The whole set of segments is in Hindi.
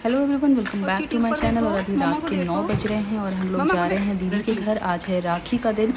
Hello everyone, welcome back to my channel. और अभी रात के 9 बज रहे हैं और हम लोग जा रहे हैं दीदी के घर। आज है राखी का दिन,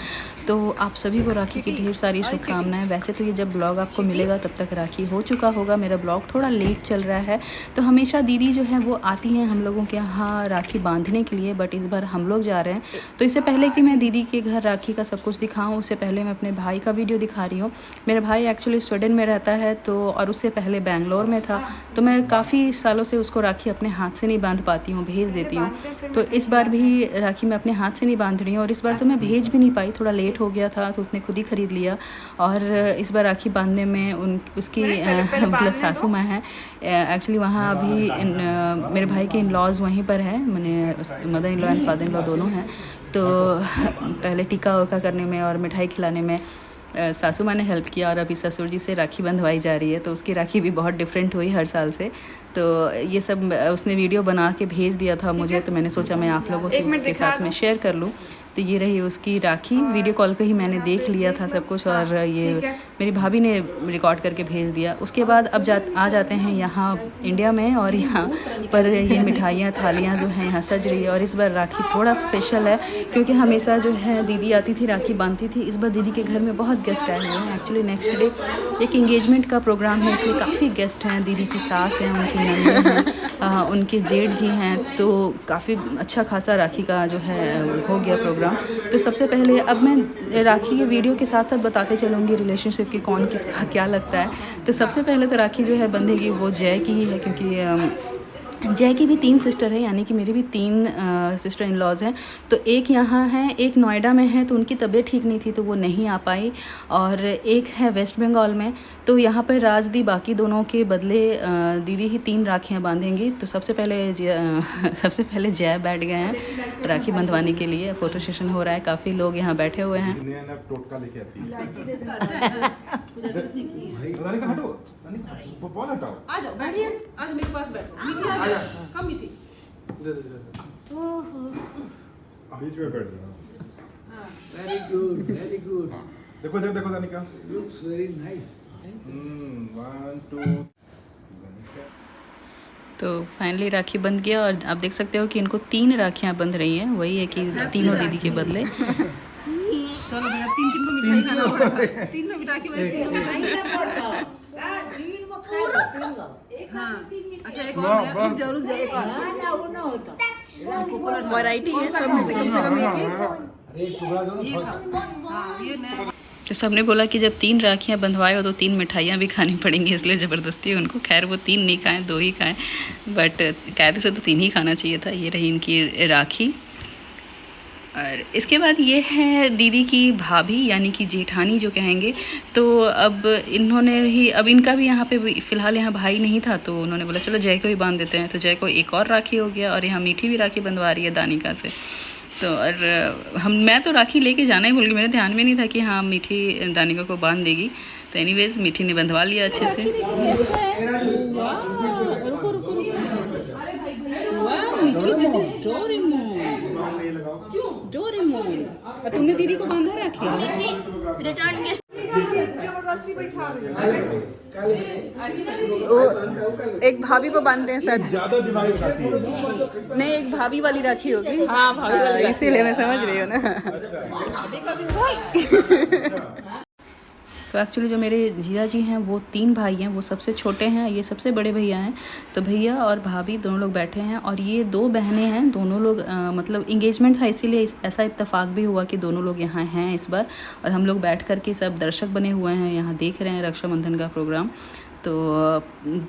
तो आप सभी को राखी की ढेर सारी शुभकामनाएं। वैसे तो ये जब ब्लॉग आपको मिलेगा तब तक राखी हो चुका होगा। मेरा ब्लॉग थोड़ा लेट चल रहा है, तो हमेशा दीदी जो है वो आती हैं हम लोगों के यहाँ राखी बांधने के लिए, बट इस बार हम लोग जा रहे हैं। तो इससे पहले कि मैं दीदी के घर राखी का सब कुछ दिखाऊँ, उससे पहले मैं अपने भाई का वीडियो दिखा रही हूँ। मेरा भाई एक्चुअली स्वीडन में रहता है, तो और उससे पहले बेंगलोर में था, तो मैं काफ़ी सालों से उसको राखी अपने हाथ से नहीं बांध पाती हूँ, भेज देती हूँ। तो इस बार भी राखी मैं अपने हाथ से नहीं बांध रही हूँ, और इस बार तो मैं भेज भी नहीं पाई, थोड़ा लेट हो गया था, तो उसने खुद ही ख़रीद लिया। और इस बार राखी बांधने में उसकी मतलब सासू माँ हैं एक्चुअली वहाँ अभी मेरे भाई के इन लॉज वहीं पर है, मैंने mother in law and father in law दोनों हैं। तो पहले टीका उका करने में और मिठाई खिलाने में सासू माँ ने हेल्प किया, और अभी ससुर जी से राखी बंधवाई जा रही है। तो उसकी राखी भी बहुत डिफरेंट हुई हर साल से। तो ये सब उसने वीडियो बना के भेज दिया था मुझे, तो मैंने सोचा मैं आप लोगों के साथ में शेयर कर लूँ। तो ये रही उसकी राखी, वीडियो कॉल पे ही मैंने देख लिया था सब कुछ, और ये मेरी भाभी ने रिकॉर्ड करके भेज दिया। उसके बाद अब आ जाते हैं यहाँ इंडिया में, और यहाँ पर ये मिठाइयाँ थालियाँ जो हैं यहाँ सज रही है। और इस बार राखी थोड़ा स्पेशल है, क्योंकि हमेशा जो है दीदी आती थी राखी बांधती थी। इस बार दीदी के घर में बहुत गेस्ट आए हुए हैं। एक्चुअली नेक्स्ट डे एक इंगेजमेंट का प्रोग्राम है, इसलिए काफ़ी गेस्ट हैं। दीदी की सास हैं, उनकी नंदी हैं, उनके जेठ जी हैं, तो काफ़ी अच्छा खासा राखी का जो है हो गया प्रोग्राम। तो सबसे पहले अब मैं राखी के वीडियो के साथ साथ बताते चलूँगी रिलेशनशिप की कौन किसका क्या लगता है। तो सबसे पहले तो राखी जो है बंधेगी वो जय की ही है, क्योंकि जय की भी 3 सिस्टर है, यानी कि मेरी भी 3 सिस्टर इन लॉज हैं। तो एक यहाँ है, एक नोएडा में है, तो उनकी तबीयत ठीक नहीं थी तो वो नहीं आ पाई, और एक है वेस्ट बंगाल में। तो यहाँ पर राज दी बाकी दोनों के बदले दीदी ही 3 राखियाँ बांधेंगी। तो सबसे पहले जय बैठ गए हैं राखी बंधवाने के लिए। फ़ोटो सेशन हो रहा है, काफ़ी लोग यहाँ बैठे हुए हैं। मेरे पास बैठो, मीठी आ जा, कम मीठी। बीच में बैठ जाओ। Very good, very good. देखो दानिका। Looks very nice. 1 2। तो फाइनली राखी बंध गया, और आप देख सकते हो कि इनको 3 राखियाँ बंध रही हैं। वही है कि तीनों दीदी के बदले। चलो भैया, 3 को मिठाई खाना होगा। 3 में मिठाई अच्छा, एक और जरूर वैरायटी है सब में से कम एक। अरे टुकड़ा दो ना। ये तो सबने बोला कि जब 3 राखियाँ बंधवाए हो तो 3 मिठाइयाँ भी खानी पड़ेंगी, इसलिए ज़बरदस्ती उनको। खैर वो 3 नहीं खाएं, 2 ही खाएं, बट कायदे से तो 3 ही खाना चाहिए था। ये रही इनकी राखी। और इसके बाद ये है दीदी की भाभी, यानी कि जेठानी जो कहेंगे। तो अब इन्होंने ही, अब इनका भी यहाँ पे फ़िलहाल यहाँ भाई नहीं था, तो उन्होंने बोला चलो जय को ही बांध देते हैं। तो जय को एक और राखी हो गया, और यहाँ मीठी भी राखी बंधवा रही है दानिका से। तो और मैं तो राखी लेके जाना ही भूल गई, मेरे ध्यान में नहीं था कि हाँ मीठी दानिका को बांध देगी। तो एनीवेज मीठी ने बंधवा लिया अच्छे से। और तुमने दीदी को बांधा राखी? एक भाभी को बांधते हैं शायद, ज्यादा दिमाग खाती है। नहीं एक भाभी वाली राखी होगी। हाँ भाभी वाली, इसीलिए मैं समझ रही हूँ ना। तो एक्चुअली जो मेरे जिया जी हैं वो 3 भाई हैं, वो सबसे छोटे हैं, ये सबसे बड़े भैया हैं। तो भैया और भाभी दोनों लोग बैठे हैं, और ये 2 बहनें हैं। दोनों लोग मतलब इंगेजमेंट था, इसीलिए ऐसा इत्तेफाक भी हुआ कि दोनों लोग यहाँ हैं इस बार। और हम लोग बैठ कर के सब दर्शक बने हुए हैं, यहाँ देख रहे हैं रक्षाबंधन का प्रोग्राम। तो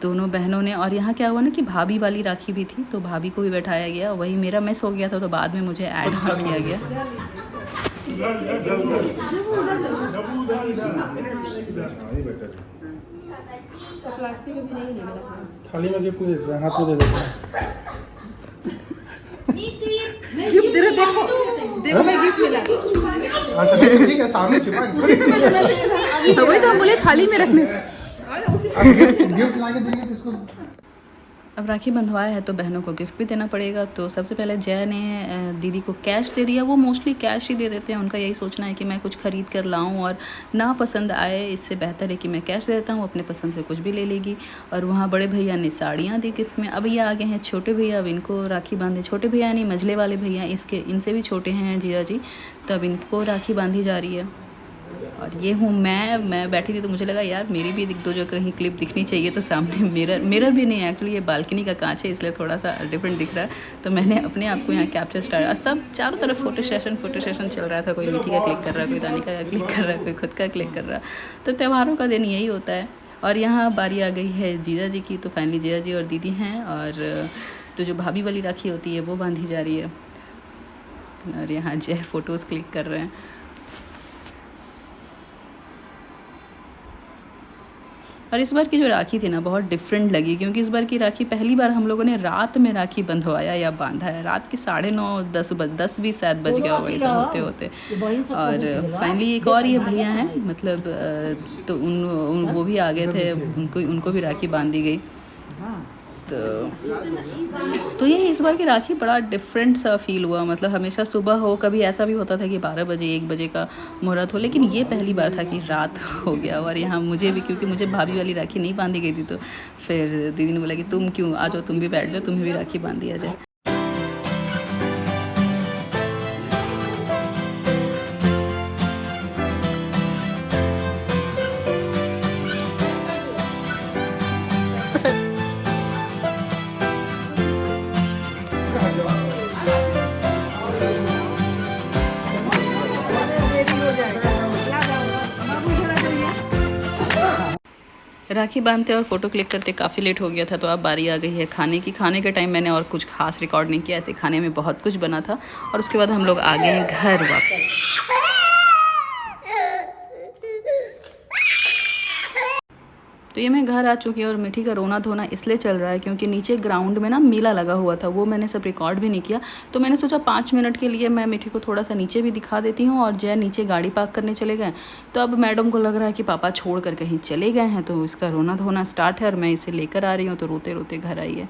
दोनों बहनों ने, और यहाँ क्या हुआ ना कि भाभी वाली राखी भी थी, तो भाभी को भी बैठाया गया। वही मेरा मिस हो गया था, तो बाद में मुझे ऐड किया गया। थाली में गिफ्ट दे, हाथ में दे देते हैं। गिफ्ट दे रहे, देखो मैं गिफ्ट मिला। अच्छा ठीक है, सामने छिपा है। तो वही तो हम बोले थाली में रखने से। गिफ्ट लाके देंगे तो इसको। अब राखी बंधवाया है तो बहनों को गिफ्ट भी देना पड़ेगा। तो सबसे पहले जय ने दीदी को कैश दे दिया। वो मोस्टली कैश ही दे देते हैं, उनका यही सोचना है कि मैं कुछ ख़रीद कर लाऊं और ना पसंद आए, इससे बेहतर है कि मैं कैश दे देता हूँ, अपने पसंद से कुछ भी ले लेगी। और वहाँ बड़े भैया ने साड़ियाँ दी गिफ्ट में। अब ये आ गए हैं छोटे भैया, अब इनको राखी बांधे। छोटे भैया यानी मझले वाले भैया, इनसे भी छोटे हैं जीजा जी, तो अब इनको राखी बांधी जा रही है। और ये हूँ मैं बैठी थी तो मुझे लगा यार मेरी भी एक दो जो कहीं क्लिप दिखनी चाहिए, तो सामने मिरर भी नहीं है, एक्चुअली ये बालकनी का कांच है इसलिए थोड़ा सा डिफरेंट दिख रहा है। तो मैंने अपने आप को यहाँ कैप्चर स्टार्ट, सब चारों तरफ फोटो सेशन चल रहा था। कोई मिट्टी का क्लिक कर रहा है, कोई दानिका का क्लिक कर रहा है, कोई खुद का क्लिक कर रहा है। तो त्योहारों का दिन यही होता है। और यहाँ बारी आ गई है जीजा जी की, तो फाइनली जीजा जी और दीदी हैं, और तो जो भाभी वाली राखी होती है वो बांधी जा रही है। और यहाँ जय फ़ोटोज़ क्लिक कर रहे हैं। और इस बार की जो राखी थी ना बहुत डिफरेंट लगी, क्योंकि इस बार की राखी पहली बार हम लोगों ने रात में राखी बंधवाया या बांधा है। रात के 9:30 10 भी शायद बज गया होगा ऐसा होते होते। और फाइनली एक और ये भैया हैं, मतलब तो वो भी आ गए थे, उनको भी राखी बांधी गई। तो ये इस बार की राखी बड़ा डिफरेंट सा फील हुआ। मतलब हमेशा सुबह हो, कभी ऐसा भी होता था कि 12 बजे 1 बजे का मुहूर्त हो, लेकिन ये पहली बार था कि रात हो गया। और यहाँ मुझे भी, क्योंकि मुझे भाभी वाली राखी नहीं बांधी गई थी, तो फिर दीदी ने बोला कि तुम क्यों, आ जाओ तुम भी बैठ जाओ, तुम्हें भी राखी बांध दिया जाए। राखी बांधते और फ़ोटो क्लिक करते काफ़ी लेट हो गया था, तो अब बारी आ गई है खाने की। खाने के टाइम मैंने और कुछ खास रिकॉर्ड नहीं किया, ऐसे खाने में बहुत कुछ बना था। और उसके बाद हम लोग आ गए हैं घर वापस। तो ये मैं घर आ चुकी हूँ। और मिठी का रोना धोना इसलिए चल रहा है क्योंकि नीचे ग्राउंड में ना मेला लगा हुआ था, वो मैंने सब रिकॉर्ड भी नहीं किया। तो मैंने सोचा 5 मिनट के लिए मैं मिठी को थोड़ा सा नीचे भी दिखा देती हूँ। और जय नीचे गाड़ी पार्क करने चले गए। तो अब मैडम को लग रहा है कि पापा छोड़ कर कहीं चले गए हैं, तो इसका रोना धोना स्टार्ट है। और मैं इसे लेकर आ रही हूँ, तो रोते रोते घर आई है।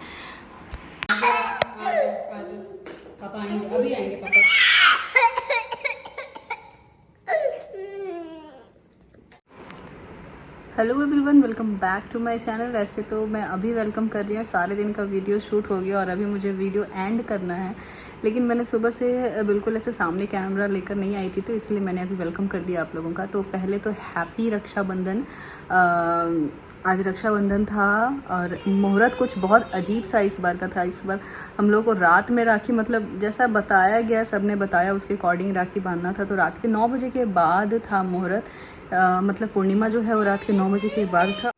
पापा आएंगे, अभी आएंगे पापा। Hello everyone, welcome back to my channel. वैसे तो मैं अभी वेलकम कर रही हूँ, सारे दिन का वीडियो शूट हो गया और अभी मुझे वीडियो एंड करना है। लेकिन मैंने सुबह से बिल्कुल ऐसे सामने कैमरा लेकर नहीं आई थी, तो इसलिए मैंने अभी वेलकम कर दिया आप लोगों का। तो पहले तो हैप्पी रक्षाबंधन। आज रक्षाबंधन था और मुहूर्त कुछ बहुत अजीब सा इस बार का था। इस बार हम लोग को रात में राखी, मतलब जैसा बताया गया, सब ने बताया उसके अकॉर्डिंग राखी बांधना था। तो रात के 9 बजे के बाद था मुहूर्त। मतलब पूर्णिमा जो है वो रात के 9 बजे के बाद था।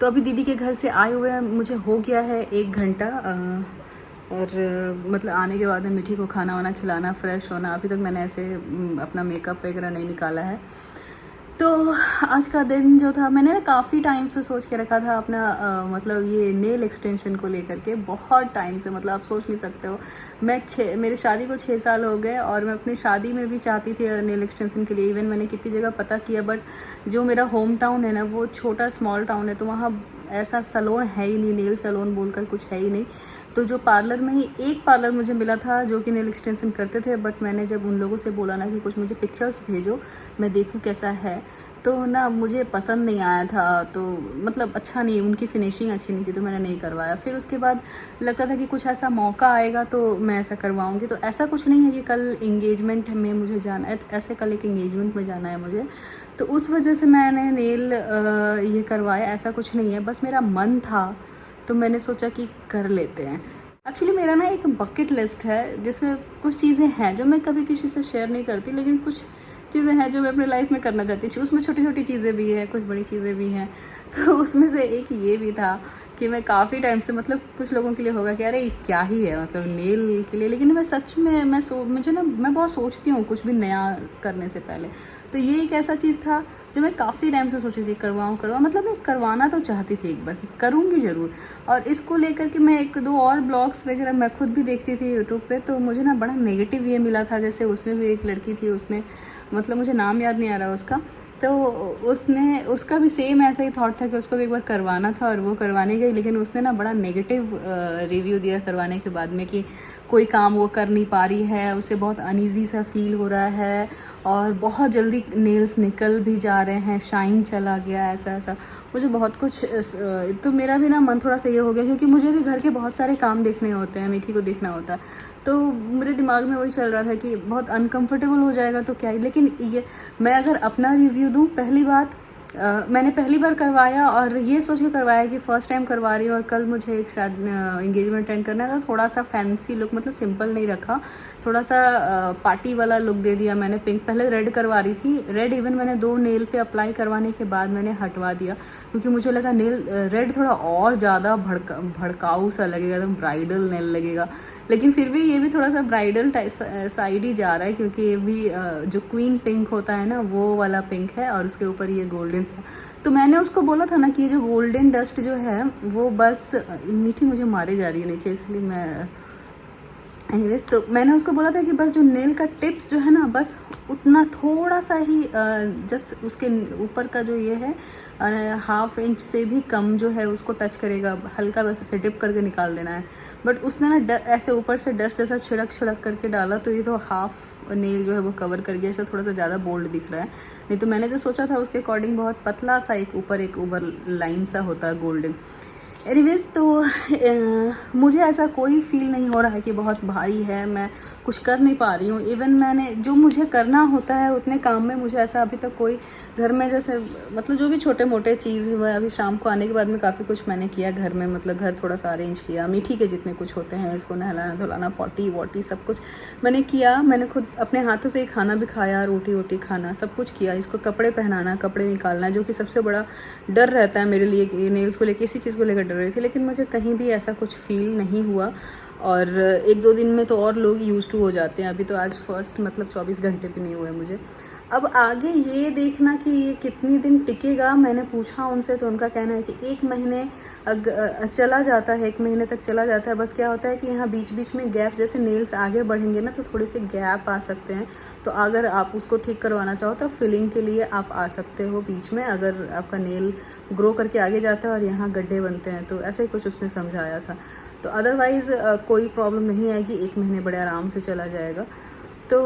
तो अभी दीदी के घर से आए हुए मुझे हो गया है 1 घंटा। और मतलब आने के बाद में मिठी को खाना वाना खिलाना, फ्रेश होना। अभी तक मैंने ऐसे अपना मेकअप वगैरह नहीं निकाला है। तो आज का दिन जो था, मैंने ना काफ़ी टाइम से सोच के रखा था अपना मतलब ये नेल एक्सटेंशन को लेकर के, बहुत टाइम से। मतलब आप सोच नहीं सकते हो, मेरी शादी को 6 साल हो गए और मैं अपनी शादी में भी चाहती थी नेल एक्सटेंशन के लिए। इवन मैंने कितनी जगह पता किया, बट जो मेरा होम टाउन है ना, वो छोटा स्मॉल टाउन है, तो वहाँ ऐसा सैलून है ही नहीं, नेल सैलून बोलकर कुछ है ही नहीं। तो जो पार्लर में ही एक पार्लर मुझे मिला था जो कि नेल एक्सटेंशन करते थे, बट मैंने जब उन लोगों से बोला ना कि कुछ मुझे पिक्चर्स भेजो, मैं देखूं कैसा है, तो ना मुझे पसंद नहीं आया था। तो मतलब अच्छा नहीं, उनकी फिनिशिंग अच्छी नहीं थी, तो मैंने नहीं करवाया। फिर उसके बाद लगता था कि कुछ ऐसा मौका आएगा तो मैं ऐसा करवाऊँगी। तो ऐसा कुछ नहीं है कि कल इंगेजमेंट में मुझे जाना है, ऐसे कल एक इंगेजमेंट में जाना है मुझे, तो उस वजह से मैंने नेल ये करवाया। ऐसा कुछ नहीं है, बस मेरा मन था तो मैंने सोचा कि कर लेते हैं। एक्चुअली मेरा ना एक बकेट लिस्ट है जिसमें कुछ चीज़ें हैं जो मैं कभी किसी से शेयर नहीं करती, लेकिन कुछ चीज़ें हैं जो मैं अपने लाइफ में करना चाहती हूँ। उसमें छोटी छोटी चीज़ें भी हैं, कुछ बड़ी चीज़ें भी हैं। तो उसमें से एक ये भी था कि मैं काफ़ी टाइम से, मतलब कुछ लोगों के लिए होगा कि अरे क्या ही है मतलब नेल के लिए, लेकिन मैं सच में मैं बहुत सोचती हूँ कुछ भी नया करने से पहले। तो ये एक ऐसा चीज़ था जो मैं काफ़ी टाइम से सोची थी करवाऊँ, मतलब मैं करवाना तो चाहती थी एक बार, करूँगी ज़रूर। और इसको लेकर के मैं 1-2 और ब्लॉग्स वगैरह मैं खुद भी देखती थी यूट्यूब पे, तो मुझे ना बड़ा नेगेटिव ये मिला था। जैसे उसमें भी एक लड़की थी, उसने मतलब मुझे नाम याद नहीं आ रहा उसका, तो उसका भी सेम ऐसा ही थॉट था कि उसको भी एक बार करवाना था और वो करवाने गई, लेकिन उसने ना बड़ा नेगेटिव रिव्यू दिया करवाने के बाद में कि कोई काम वो कर नहीं पा रही है, उसे बहुत अनईजी सा फील हो रहा है और बहुत जल्दी नेल्स निकल भी जा रहे हैं, शाइन चला गया, ऐसा ऐसा मुझे बहुत कुछ। तो मेरा भी ना मन थोड़ा सा ये हो गया, क्योंकि मुझे भी घर के बहुत सारे काम देखने होते हैं, मीठी को देखना होता है, तो मेरे दिमाग में वही चल रहा था कि बहुत अनकंफर्टेबल हो जाएगा तो क्या ही। लेकिन ये मैं अगर अपना रिव्यू दूँ, पहली बात मैंने पहली बार करवाया और ये सोच के करवाया कि फ़र्स्ट टाइम करवा रही हूँ और कल मुझे एक एंगेजमेंट अटेंड करना था, थोड़ा सा फैंसी लुक, मतलब सिंपल नहीं रखा, थोड़ा सा पार्टी वाला लुक दे दिया मैंने। पिंक पहले रेड करवा रही थी, रेड इवन मैंने 2 नेल पे अप्लाई करवाने के बाद मैंने हटवा दिया, क्योंकि मुझे लगा नेल रेड थोड़ा और ज़्यादा भड़काऊ सा लगेगा, एकदम ब्राइडल नेल लगेगा। लेकिन फिर भी ये भी थोड़ा सा ब्राइडल साइड ही जा रहा है, क्योंकि ये भी जो क्वीन पिंक होता है ना, वो वाला पिंक है और उसके ऊपर ये गोल्डन सा। तो मैंने उसको बोला था ना कि ये जो गोल्डन डस्ट जो है वो बस, मीठी मुझे मारे जा रही है नीचे, इसलिए मैं एनीवेज, तो मैंने उसको बोला था कि बस जो नेल का टिप्स जो है ना, बस उतना थोड़ा सा ही जस्ट उसके ऊपर का जो ये है 1/2 इंच से भी कम जो है उसको टच करेगा, हल्का बस ऐसे डिप करके निकाल देना है। बट उसने ना ऐसे ऊपर से डस्ट जैसा छिड़क करके डाला, तो ये तो हाफ नेल जो है वो कवर कर गया, ऐसा थोड़ा सा ज़्यादा बोल्ड दिख रहा है। नहीं तो मैंने जो सोचा था उसके अकॉर्डिंग बहुत पतला सा एक ऊपर लाइन सा होता है गोल्डन। एनीवेज, तो मुझे ऐसा कोई फील नहीं हो रहा है कि बहुत भारी है, मैं कुछ कर नहीं पा रही हूँ। इवन मैंने जो मुझे करना होता है उतने काम में मुझे ऐसा अभी तक कोई घर में, जैसे मतलब जो भी छोटे मोटे चीज़ हुआ, अभी शाम को आने के बाद में काफ़ी कुछ मैंने किया घर में, मतलब घर थोड़ा सा अरेंज किया, मीठी के जितने कुछ होते हैं, इसको नहलाना धुलाना, पॉटी वॉटी सब कुछ मैंने किया। मैंने खुद अपने हाथों से ही खाना भी खाया, रोटी वोटी खाना, सब कुछ किया। इसको कपड़े पहनाना, कपड़े निकालना, जो कि सबसे बड़ा डर रहता है मेरे लिए, नेल्स को लेकर, इसी चीज़ को लेकर डर रही थी, लेकिन मुझे कहीं भी ऐसा कुछ फील नहीं हुआ। और 1-2 दिन में तो और लोग यूज टू हो जाते हैं, अभी तो आज फर्स्ट मतलब 24 घंटे भी नहीं हुए मुझे। अब आगे ये देखना कि ये कितनी दिन टिकेगा, मैंने पूछा उनसे, तो उनका कहना है कि 1 महीने चला जाता है, 1 महीने तक चला जाता है। बस क्या होता है कि यहाँ बीच बीच में गैप, जैसे नेल्स आगे बढ़ेंगे ना तो थोड़े से गैप आ सकते हैं, तो अगर आप उसको ठीक करवाना चाहो तो फिलिंग के लिए आप आ सकते हो बीच में, अगर आपका नेल ग्रो करके आगे जाता है और यहाँ गड्ढे बनते हैं, तो ऐसा ही कुछ उसने समझाया था। तो अदरवाइज़ कोई प्रॉब्लम नहीं आएगी, 1 महीने बड़े आराम से चला जाएगा। तो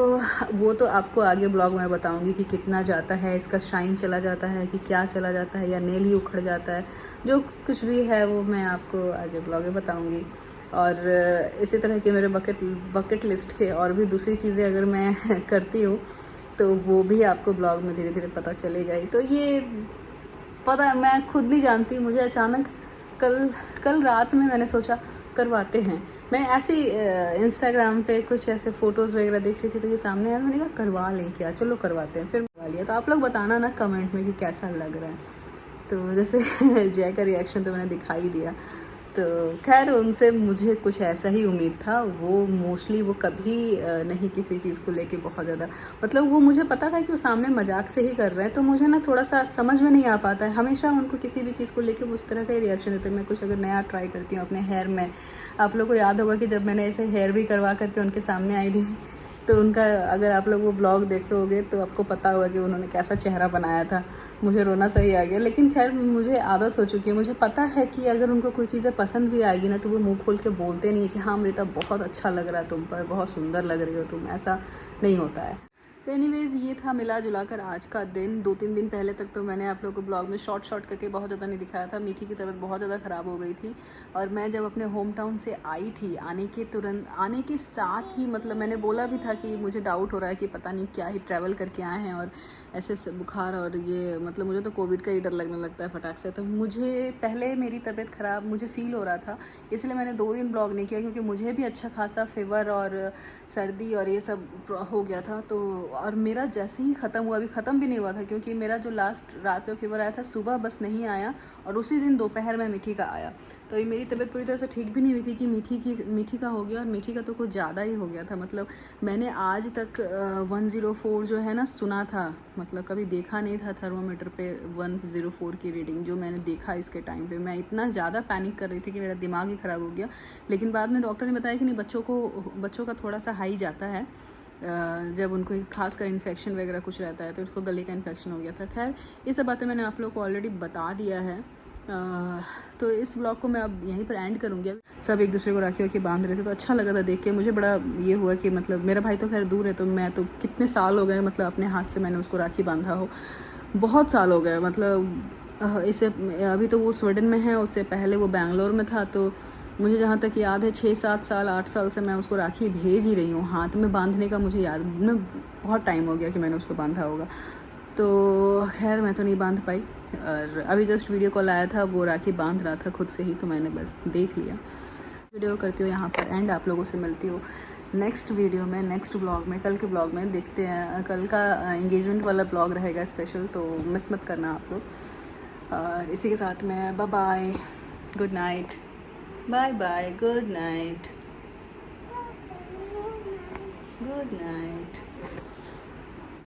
वो तो आपको आगे ब्लॉग में बताऊंगी कि कितना जाता है, इसका शाइन चला जाता है कि क्या चला जाता है, या नेल ही उखड़ जाता है, जो कुछ भी है वो मैं आपको आगे ब्लॉग में बताऊंगी। और इसी तरह के मेरे बकेट लिस्ट के और भी दूसरी चीज़ें अगर मैं करती हूँ तो वो भी आपको ब्लॉग में धीरे धीरे पता चलेगा ही। तो ये पता मैं खुद नहीं जानती, मुझे अचानक कल रात में मैंने सोचा करवाते हैं। मैं ऐसे इंस्टाग्राम पे कुछ ऐसे फ़ोटोज़ वगैरह देख रही थी, तो ये सामने आया, मैंने कहा करवा लें क्या, चलो करवाते हैं। फिर करवा लिया। तो आप लोग बताना ना कमेंट में कि कैसा लग रहा है। तो जैसे जय का रिएक्शन तो मैंने दिखा ही दिया। तो खैर उनसे मुझे कुछ ऐसा ही उम्मीद था। वो मोस्टली वो कभी नहीं किसी चीज़ को लेके बहुत ज़्यादा, मतलब वो मुझे पता था कि वो सामने मजाक से ही कर रहे हैं, तो मुझे ना थोड़ा सा समझ में नहीं आ पाता है। हमेशा उनको किसी भी चीज़ को लेके उस तरह का ही रिएक्शन देते हैं। मैं कुछ अगर नया ट्राई करती हूँ अपने हेयर में, आप लोग को याद होगा कि जब मैंने ऐसे हेयर भी करवा करके उनके सामने आई थी, तो उनका अगर आप लोग वो ब्लॉग देखे होगे तो आपको पता होगा कि उन्होंने कैसा चेहरा बनाया था। मुझे रोना सही आ गया, लेकिन खैर मुझे आदत हो चुकी है। मुझे पता है कि अगर उनको कोई चीज़ें पसंद भी आएगी ना, तो वो मुंह खोल के बोलते नहीं है कि हाँ अमृता बहुत अच्छा लग रहा है तुम पर, बहुत सुंदर लग रही हो तुम, ऐसा नहीं होता है। तो एनीवेज़ ये था मिला जुला कर आज का दिन। 2-3 दिन पहले तक तो मैंने आप लोगों को ब्लॉग में शॉर्ट करके बहुत ज़्यादा नहीं दिखाया था। मीठी की तबीयत बहुत ज़्यादा ख़राब हो गई थी, और मैं जब अपने होम टाउन से आई थी, आने के साथ ही मतलब मैंने बोला भी था कि मुझे डाउट हो रहा है कि पता नहीं क्या ही ट्रैवल करके आए हैं और ऐसे बुखार, और ये मतलब मुझे तो कोविड का ही डर लगने लगता है फटाक से। तो मुझे पहले मेरी तबीयत ख़राब मुझे फ़ील हो रहा था, इसलिए मैंने 2 दिन ब्लॉग नहीं किया, क्योंकि मुझे भी अच्छा खासा फीवर और सर्दी और ये सब हो गया था। तो और मेरा जैसे ही ख़त्म हुआ, अभी ख़त्म भी नहीं हुआ था, क्योंकि मेरा जो लास्ट रात में फीवर आया था, सुबह बस नहीं आया, और उसी दिन दोपहर में मीठी का आया। तो ये मेरी तबीयत पूरी तरह से ठीक भी नहीं हुई थी कि मीठी का हो गया, और मीठी का तो कुछ ज़्यादा ही हो गया था। मतलब मैंने आज तक 104 जो है ना सुना था, मतलब कभी देखा नहीं था थर्मोमीटर पे 104 की रीडिंग। जो मैंने देखा इसके टाइम पे, मैं इतना ज़्यादा पैनिक कर रही थी कि मेरा दिमाग ही ख़राब हो गया। लेकिन बाद में डॉक्टर ने बताया कि नहीं, बच्चों का थोड़ा सा हाई जाता है, जब उनको खासकर इन्फेक्शन वगैरह कुछ रहता है तो उसको गले का इन्फेक्शन हो गया था। खैर ये सब बातें मैंने आप लोग को ऑलरेडी बता दिया है। तो इस ब्लॉग को मैं अब यहीं पर एंड करूँगी। सब एक दूसरे को राखी वाखी बांध रहे थे तो अच्छा लगा था देख के। मुझे बड़ा ये हुआ कि मतलब मेरा भाई तो खैर दूर है, तो मैं तो कितने साल हो गए मतलब अपने हाथ से मैंने उसको राखी बांधा हो, बहुत साल हो गए। मतलब इससे अभी तो वो स्वीडन में है, उससे पहले वो बेंगलोर में था। तो मुझे जहाँ तक याद है 6-7 साल 8 साल से मैं उसको राखी भेज ही रही हूँ। हाथ में बांधने का मुझे याद में बहुत टाइम हो गया कि मैंने उसको बांधा होगा। तो खैर मैं तो नहीं बांध पाई, और अभी जस्ट वीडियो कॉल आया था, वो राखी बांध रहा था खुद से ही, तो मैंने बस देख लिया। वीडियो करती हूँ यहाँ पर एंड, आप लोगों से मिलती हूँ नेक्स्ट वीडियो में, नेक्स्ट ब्लॉग में, कल के ब्लॉग में। देखते हैं, कल का एंगेजमेंट वाला ब्लॉग रहेगा स्पेशल, तो मिस मत करना आप लोग। और इसी के साथ में bye bye, good night, bye bye, good night, good night.